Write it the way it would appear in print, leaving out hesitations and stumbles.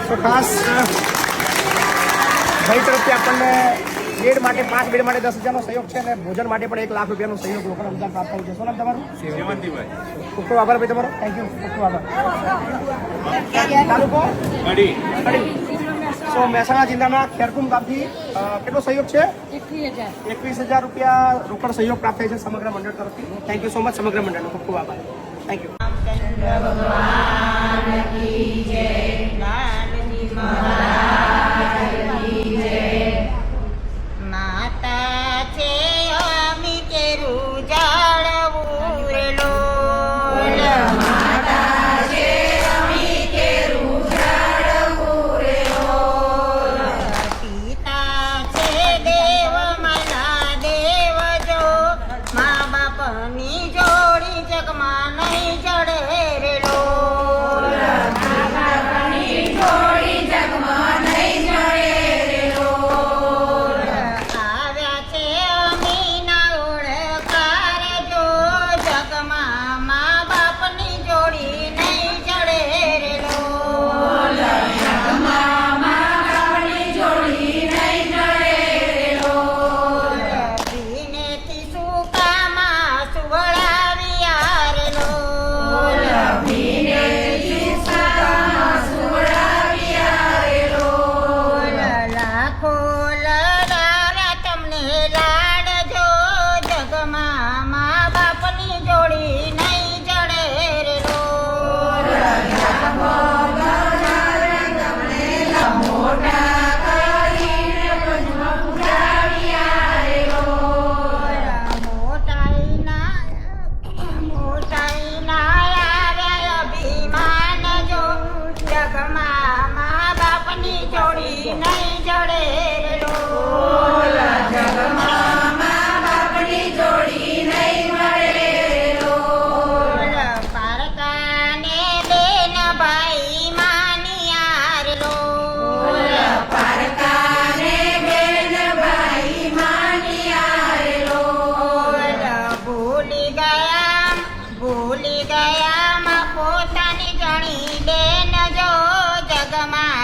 તો ખાસ ભાઈ તરફથી આપણને બેડ માટે 5 બેડ માટે 10,000નો સહયોગ છે અને ભોજન માટે પણ 1 લાખ રૂપિયાનો સહયોગ લોકોને અનુદાન પ્રાપ્ત થયું છે. શું નામ તમારું? સેવંતીભાઈ. ખૂબ ખૂબ આભાર ભાઈ તમારો. Thank you. ખૂબ ખૂબ આભાર. તાલુકો કડી. સો મહેસાણા જિલ્લાના ખેરકુમ ગામથી કેટલો સહયોગ છે? 21,000 રૂપિયા રોકડ સહયોગ પ્રાપ્ત થાય છે સમગ્ર મંડળ તરફથી. થેન્ક યુ સો મચ સમગ્ર મંડળનો ખૂબ ખૂબ આભાર. Thank you. ભૂલી ગયા પોતાની જણી બેન જો જગમાં